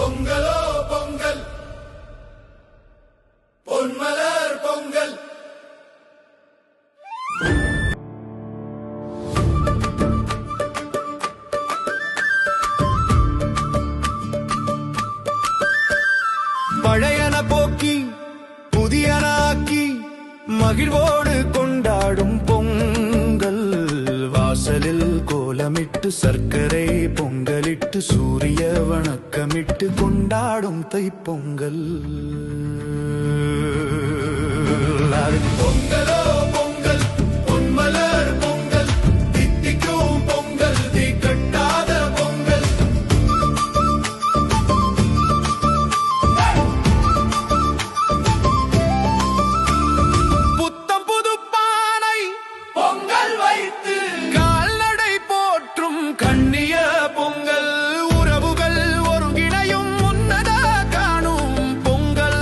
பொங்கலோ பொங்கல், பொன்மலர் பொங்கல். பழையன போக்கி புதியனாக்கி மகிழ்வோடு கொண்டாடும் பொங்கல். வாசலில் கோலமிட்டு சர்க்கரை பொங்கலிட்டு சூரிய வணக்கமிட்டு கொண்டாடும் தைப்பொங்கல். பொங்கலோ பொங்கல், பொன்மலர் பொங்கல், தித்திக்கும் பொங்கல், தீக்கட்டாத பொங்கல். புத்தம் புது பானை பொங்கல் வைத்து கால்நடை போற்றும் கண்ணிய பொங்கல். உறவுகள் ஒருங்கிணையும் உன்னத காணும் பொங்கல்.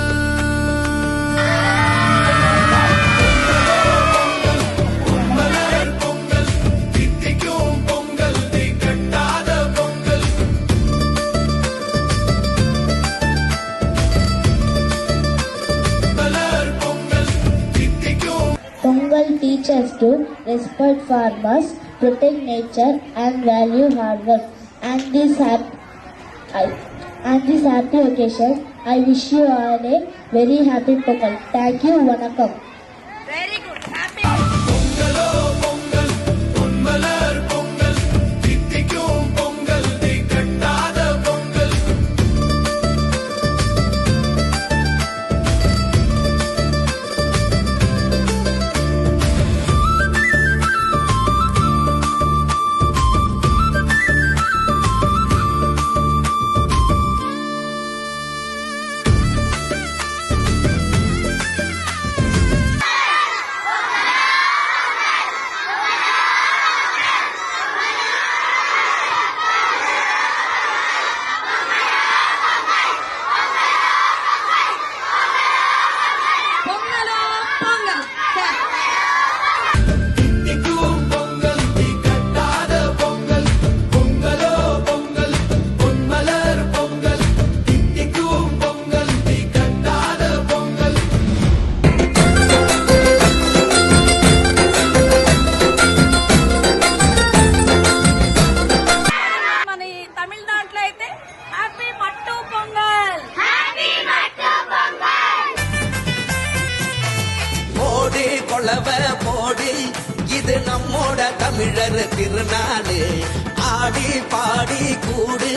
பொன்மலர் பொங்கல், தித்திக்கும் பொங்கல், தீக்கட்டாத பொங்கல். மலர் பொங்கல், தித்திக்கும். Pongal teaches to respect farmers, protect nature and value hard work. And this happy occasion, I wish you all a very happy Pongal. Thank you, Vanakkam. Very good. Happy. பொங்கலோ பொங்கல், பொன்மலர் பொங்கல், தித்திக்கும் பொங்கல், தீக்கட்டாத பொங்கல். பொங்கலோ பொங்கல். தித்திக்கும் பொங்கல், தீக்கட்டாத பொங்கல். பொங்கலோ பொங்கல், பொன்மலர் பொங்கல், தித்திக்கும் பொங்கல், தீக்கட்டாத பொங்கல். మన ఈ తమిళనాడులో అయితే హ్యాపీ మట్టు పొంగల్. హ్యాపీ మట్టు పొంగల్. போடி கொளவ போடி, இது நம்மோட தமிழர் திருநாடு. ஆடி பாடி கூடு,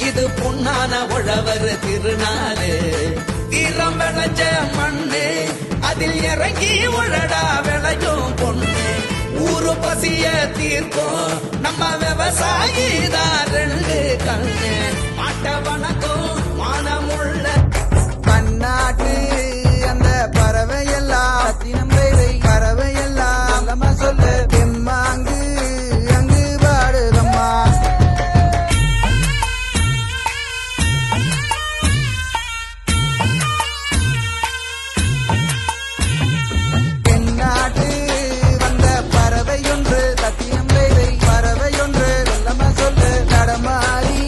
இது பொன்னான உழவர் திருநாடு. தீரம் விளைஞ்ச மண்ணு, அதில் இறங்கி உழடா விளையும் பொண்ணு. ஊரு பசிய தீர்க்கும் நம்ம விவசாயி தான் ரெண்டு கண்ணு. மாட்ட வணக்கம் மானமுள்ள பன்னாட்டு அந்த பறவையெல்லாம் பறவையெல்லாம் நம்ம சொல்லு தெம்மாங்கு அங்கு பாடுதம்மா. தென்னாட்டு வந்த பறவையொன்று சத்தியம் வேலை பறவையொன்று நம்ம சொல்லு நடமாறி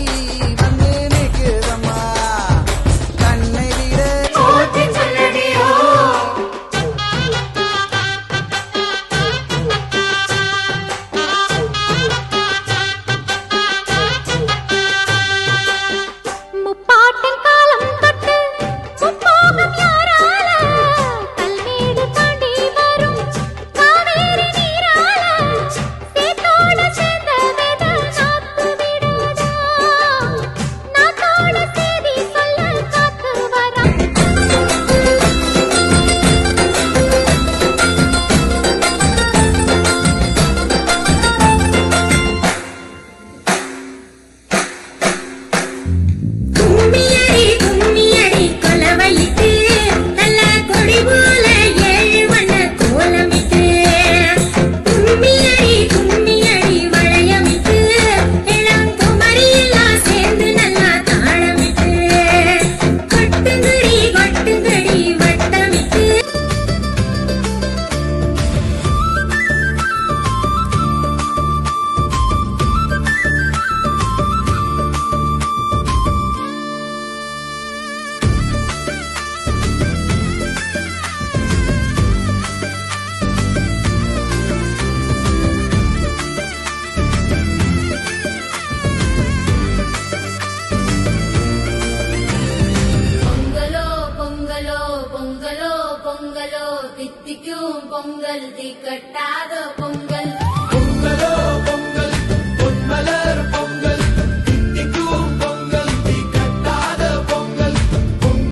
பொங்கல் தீ கட்டாத பொங்கல்